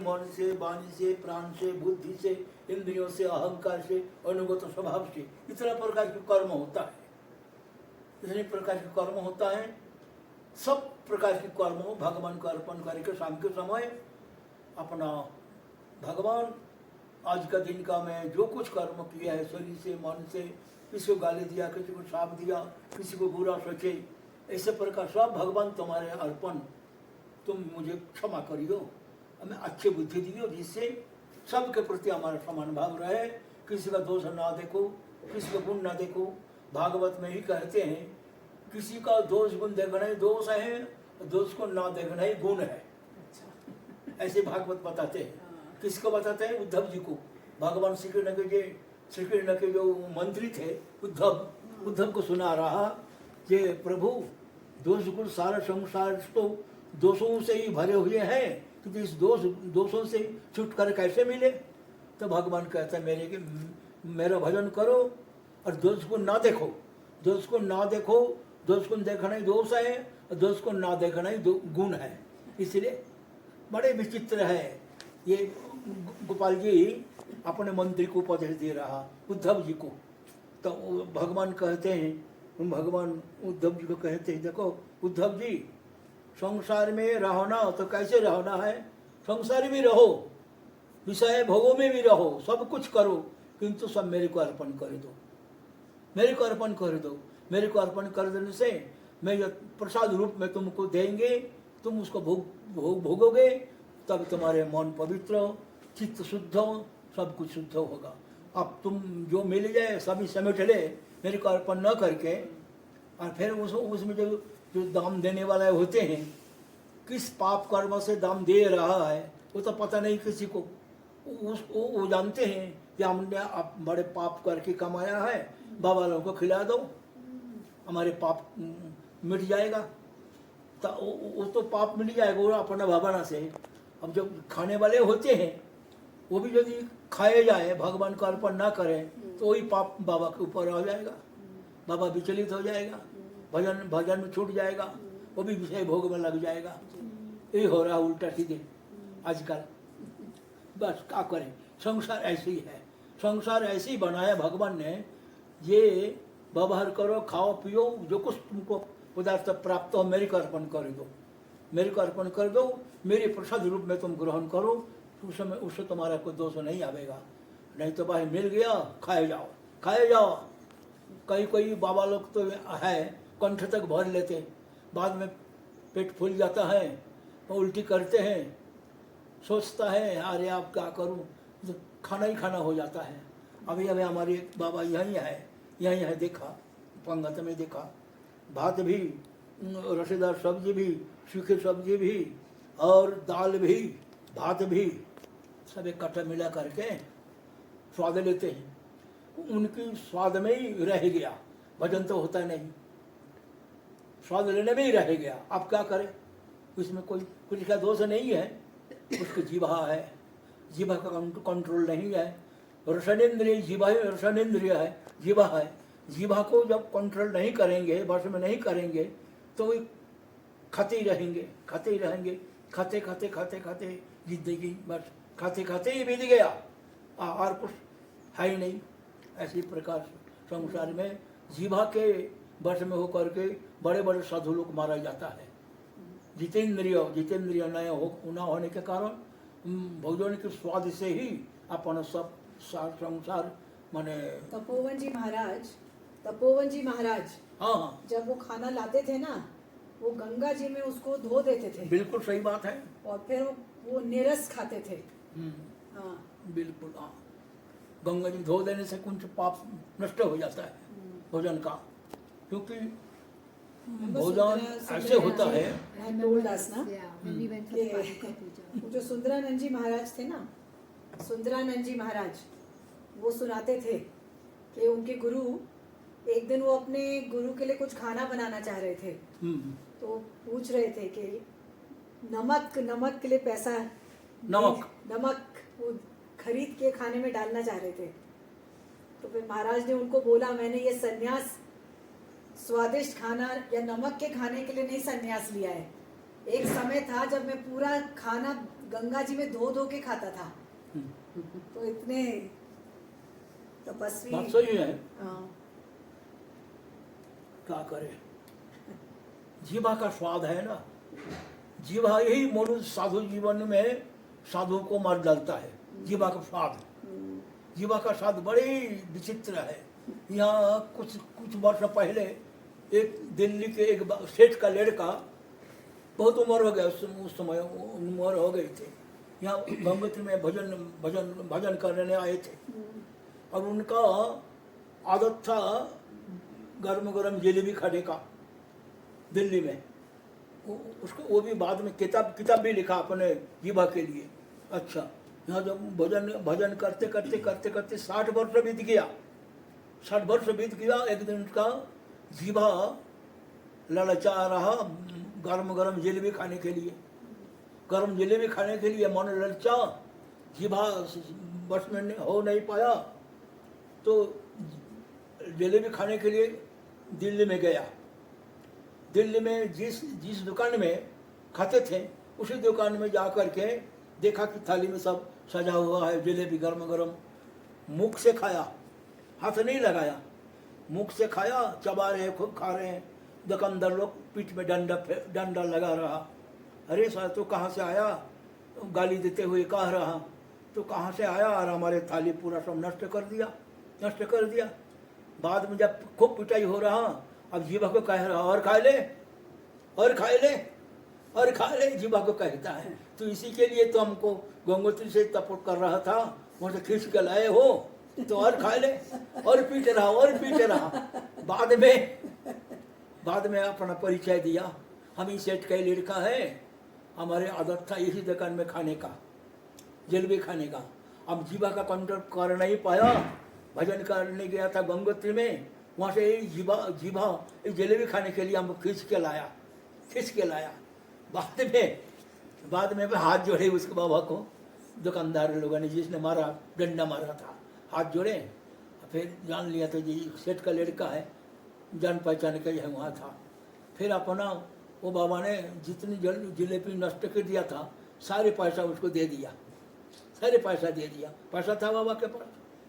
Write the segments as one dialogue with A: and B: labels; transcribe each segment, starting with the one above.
A: मन से, वाणी से, प्राण से, बुद्धि से, इंद्रियों से, अहंकार से, अनुगत स्वभाव से इतना प्रकार के कर्म होता है। इतने प्रकार के कर्म होता है। सब प्रकार के कर्म भगवान को अर्पण करके शाम के समय अपना भगवान आज का दिन का मैं जो कुछ कर्म किया है शरीर से, मन से, किसी को गाली दिया, किसी को श्राप दिया, किसी को बुरा सोचे, ऐसे प्रकार सब भगवान तुम्हारे अर्पण, तुम मुझे क्षमा करियो, हमें अच्छी बुद्धि दियो जिससे सबके प्रति हमारा समान भाव रहे, किसी का दोष ना देखो, किसी का गुण ना देखो। भागवत में ही कहते हैं किसी का दोष गुण देखना ही दोष है, दोष को ना देखना ही गुण है। ऐसे भागवत बताते हैं। किसको बताते हैं? उद्धव जी को। भगवान श्री कृष्ण के जो मंत्री थे उद्धव को सुना रहा कि प्रभु दोष गुण सारा संसार तो दोषों से ही भरे हुए हैं, तो इस दोषों से छुटकारा कैसे मिले? तो भगवान कहता है मेरा भजन करो और दोष को ना देखो, दोष को ना देखो, दोष को देखना ही दोष है और दोष को ना देखना ही गुण है। इसलिए बड़े विचित्र है ये। गोपाल जी अपने मंत्री को उपदेश दे रहा उद्धव जी को, तो भगवान कहते हैं, भगवान उद्धव जी को कहते हैं, देखो उद्धव जी संसार में रहना तो कैसे रहना है? संसार में रहो, विषय भोगों में भी रहो, सब कुछ करो, किंतु सब मेरे को अर्पण कर दो, मेरे को अर्पण कर दो। मेरे को अर्पण कर देने से मैं प्रसाद रूप में तुमको देंगे, तुम उसको भोगोगे, तब तुम्हारे मन पवित्र, चित्त शुद्ध, सब कुछ शुद्ध होगा। अब तुम जो मिल जाए सभी समेट ले, मेरे को अर्पण न करके, और फिर उसमें जो दाम देने वाले होते हैं, किस पाप कर्म से दाम दे रहा है वो तो पता नहीं किसी को। वो जानते हैं कि हमने आप बड़े पाप करके कमाया है, बाबा लोगों को खिला दो, हमारे पाप मिट जाएगा। तो वो तो पाप मिट जाएगा वो अपना भावना से। अब जो खाने वाले होते हैं वो भी यदि खाए जाए, भगवान को अर्पण ना करें, तो वही पाप बाबा के ऊपर आ जाएगा, बाबा विचलित हो जाएगा, भजन में छूट जाएगा, वो भी विषय भोग में लग जाएगा। ये हो रहा उल्टा सीधे आजकल। बस क्या करें, संसार ऐसे ही है, संसार ऐसे ही बनाया भगवान ने। ये व्यवहार करो, खाओ पियो, जो कुछ तुमको पदार्थ प्राप्त हो मेरे को अर्पण कर दो, मेरे को अर्पण कर दो, मेरे प्रसाद रूप में तुम ग्रहण करो, उस समय उससे तुम्हारा कोई दोष नहीं आवेगा। नहीं तो भाई मिल गया खाए जाओ, खाए जाओ। कई बाबा लोग तो है कंठ तक भर लेते, बाद में पेट फूल जाता है, उल्टी करते हैं, सोचता है अरे आप क्या करूं, तो खाना ही खाना हो जाता है। अभी हमारे बाबा यहीं है देखा, पंगत में देखा, भात भी, रसेदार सब्जी भी, सूखी सब्जी भी, और दाल भी, भात भी, सब इकट्ठा मिला करके स्वाद लेते हैं। उनकी स्वाद में ही रह गया, भजन तो होता नहीं, स्वाद लेने में ही रह गया। अब क्या करें, उसमें कुछ का दोष नहीं है, उसकी जीवा है, जीवा का कंट्रोल नहीं है। रसनेन्द्रिय जीवा ही रसनेन्द्रिय है, जीवा है। जीवा को जब कंट्रोल नहीं करेंगे, वश में नहीं करेंगे, तो वो खाते ही रहेंगे, खाते ही रहेंगे, खाते खाते खाते खाते जिंदगी बस खाते खाते ही बीत गया, और कुछ है ही नहीं। ऐसी प्रकार संसार में जीवा के वश में होकर के बड़े बड़े साधु लोग मारा जाता है। जितेंद्रिय न होने के कारण भोजन के स्वाद से ही अपन सब संसार माने।
B: तपोवन जी महाराज
A: हाँ,
B: जब वो खाना लाते थे ना, वो गंगा जी में उसको धो देते थे।
A: बिल्कुल सही बात है।
B: और फिर वो निरस खाते थे।
A: हाँ बिल्कुल, हाँ, गंगा जी धो देने से कुछ पाप नष्ट हो जाता है भोजन का, क्योंकि भोजन ऐसे होता है।
B: जो सुंदरानंद जी महाराज थे ना, सुंदरानंद जी महाराज वो सुनाते थे कि उनके गुरु एक दिन वो अपने गुरु के लिए कुछ खाना बनाना चाह रहे थे, तो पूछ रहे थे कि नमक के लिए पैसा, नमक वो खरीद के खाने में डालना चाह रहे थे। तो फिर महाराज ने उनको बोला, मैंने ये सन्यास स्वादिष्ट खाना या नमक के खाने के लिए नहीं सन्यास लिया है। एक समय था जब मैं पूरा खाना गंगा जी में धो धो के खाता था।
A: हम्म,
B: तो इतने तपस्वी।
A: बात सही है।
B: हाँ,
A: क्या करे, जीवा का स्वाद है ना, जीवा यही मनुष्य साधु जीवन में साधु को मार डालता है। जीवा का स्वाद, जीवा का स्वाद बड़े विचित्र है। यहाँ कुछ कुछ वर्ष पहले एक दिल्ली के एक सेठ का लड़का, बहुत उम्र हो गया उस समय उम्र हो गई थी, यहाँ गंगोत्री में भजन भजन भजन करने आए थे। और उनका आदत था गर्म गर्म जलेबी खाने का दिल्ली में। उसको वो भी बाद में किताब भी लिखा अपने जीवा के लिए। अच्छा, यहाँ जब भजन भजन करते करते करते करते 60 वर्ष बीत गया। 60 वर्ष बीत गया। एक दिन उसका जीवा ललचा रहा गर्म गर्म जलेबी खाने के लिए। गर्म जलेबी खाने के लिए मन ललचा, जीवा बस में हो नहीं पाया, तो जलेबी खाने के लिए दिल्ली में गया। दिल्ली में जिस दुकान में खाते थे उसी दुकान में जा कर के देखा कि थाली में सब सजा हुआ है जलेबी गर्म गर्म। मुख से खाया, हाथ नहीं लगाया, मुख से खाया, चबा रहे, खूब खा रहे हैं। दुकानदार लोग पीठ में डंडा लगा रहा। अरे सर तो कहाँ से आया, गाली देते हुए कह रहा, तो कहाँ से आया, और हमारे थाली पूरा सब नष्ट कर दिया। बाद में जब खूब पिटाई हो रहा, अब जीवा को कह रहा और खा ले, और खा ले, जीवा को कहता है। तो इसी के लिए तो हमको गंगोत्री से तपोट कर रहा था, वहाँ से खींच के लाए हो, तो और खा ले, और पीट रहा। बाद में अपना परिचय दिया, हम ही सेठ का लड़का है, हमारे आदत था इसी दुकान में खाने का, जलेबी खाने का। अब जीवा का कंट्रोल कर नहीं पाया, भजन करने गया था गंगोत्री में, वहाँ से जीवा जलेबी खाने के लिए हमको खींच के लाया। बाद में हाथ जोड़े उसके बाबा को, दुकानदार लोगों ने जिसने मारा, डंडा मारा था, हाथ जोड़े। फिर जान लिया तो जी सेठ का लड़का है, जान पहचान के है वहाँ था। फिर अपना वो बाबा ने जितनी जलेबी नष्ट कर दिया था, सारे पैसा उसको दे दिया। पैसा था बाबा के पास,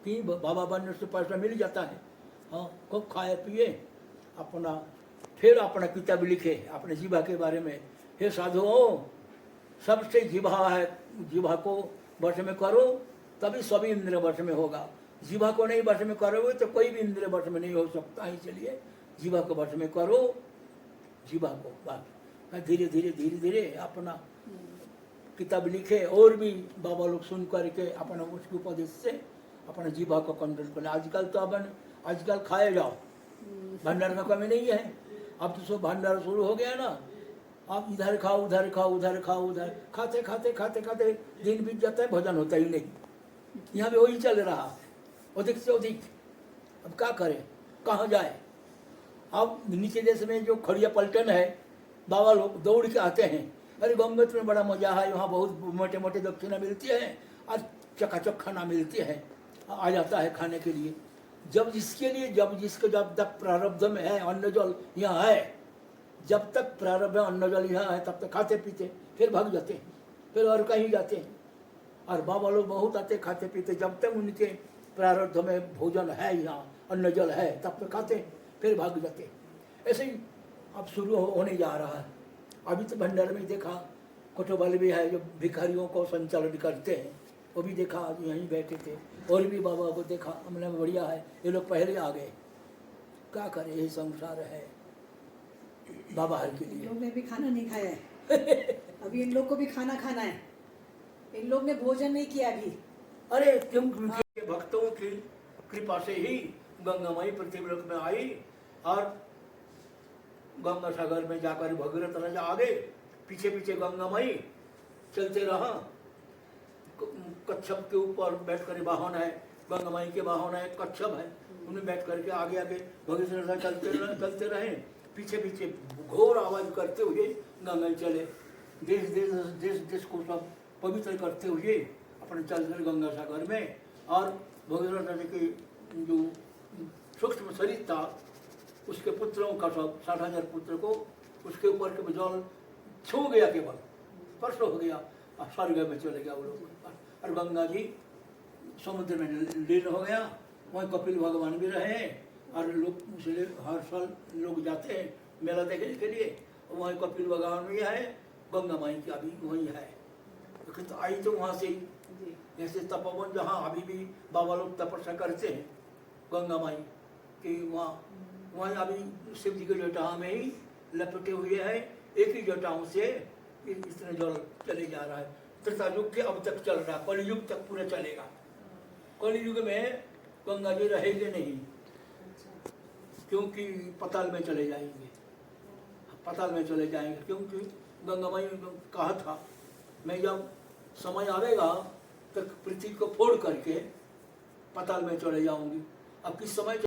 A: कि बाबा बनने से पैसा मिल जाता है। हाँ, खूब खाए पिए अपना। फिर अपना किताब लिखे अपने जीवा के बारे में। हे साधुओं, सबसे जीवा है, जीवा को वश में करो तभी सभी इंद्र वश में होगा। जीवा को नहीं वश में करोगे तो कोई भी इंद्र वश में नहीं हो सकता। इसलिए जीवा को वश में करो, जीवा को बस। धीरे धीरे अपना किताब लिखे, और भी बाबा लोग सुन करके अपना उसके उपदेश से अपना जीवा को कंट्रोल कर। आजकल खाए जाओ, भंडार का कमी नहीं है। अब तो सब भंडार शुरू हो गया ना, आप इधर खाओ उधर खाते दिन बीत जाता है, भजन होता ही नहीं। यहाँ भी वही चल रहा है, अधिक से अधिक। अब क्या करें, कहाँ जाए। अब नीचे देश में जो खड़िया पलटन है, बाबा लोग दौड़ के आते हैं, अरे गंगोत्री में बड़ा मजा है, वहाँ बहुत मोटे मोटे दक्षिणा मिलती है और चकाचक खाना मिलती है, आ जाता है खाने के लिए। जब तक प्रारब्ध में है, अन्न जल यहाँ है, जब तक प्रारब्ध में अन्न जल यहाँ है तब तक खाते पीते, फिर भाग जाते हैं, फिर और कहीं जाते हैं। और बाबा लोग बहुत आते खाते पीते, जब तक उनके प्रारब्ध में भोजन है, यहाँ अन्न जल है, तब तक खाते फिर भाग जाते। ऐसे ही अब शुरू होने जा रहा है। अभी तो भंडार में देखा कोटवाल भी है जो भिखारियों को संचालन करते हैं, वो भी देखा, आज यहीं बैठे थे। और भी बाबा को देखा, हमने बढ़िया है, ये लोग पहले आ गए। क्या करें, यही संसार है बाबा हर के लिए।
B: लोग ने भी खाना नहीं खाया है अभी इन लोग को भी खाना है। इन लोग ने भोजन नहीं किया अभी।
A: अरे क्यों, भक्तों की कृपा से ही गंगा माई पृथ्वीलोक में आई, और गंगा सागर में जाकर भगीरथ राजा आ गए, पीछे गंगा माई चलते रहा। कच्छप के ऊपर बैठ कर वाहन है, गंगा माई के वाहन है, कच्छप है, उन्हें बैठ करके आगे भगीरथ राजा चलते रहे। पीछे घोर आवाज करते हुए गंगा चले, देश को सब पवित्र करते हुए अपने चल कर गंगा सागर में। और भगीरथ राजा के जो सूक्ष्म शरीर था, उसके पुत्रों का सब 60,000 पुत्र को उसके ऊपर के जल छू गया, केवल स्पर्श हो गया, स्वर्ग में चले गया वो लोग। और गंगा जी समुद्र में लीन हो गया, वहीं कपिल भगवान भी रहे, और लोग इसलिए हर साल लोग जाते हैं मेला देखने के लिए, वहीं कपिल भगवान भी है, गंगा माई का भी वहीं है। तो आई तो वहाँ से ही, जैसे तपोवन जहाँ अभी भी बाबा लोग तपस्या करते हैं गंगा माई कि वहाँ अभी शिव जी के जटा में ही लपेटे हुए हैं, एक ही जटाओं से इतना जल चले जा रहा है। त्रेता युग के अब तक चल रहा है, कलयुग तक पूरा चलेगा। कलयुग में गंगा जी रहेंगे नहीं, क्योंकि पताल में चले जाएंगे, पताल में चले जाएंगे, क्योंकि गंगा माई ने कहा था मैं जब समय आएगा तो पृथ्वी को फोड़ करके पताल में चले जाऊंगी। अब किस समय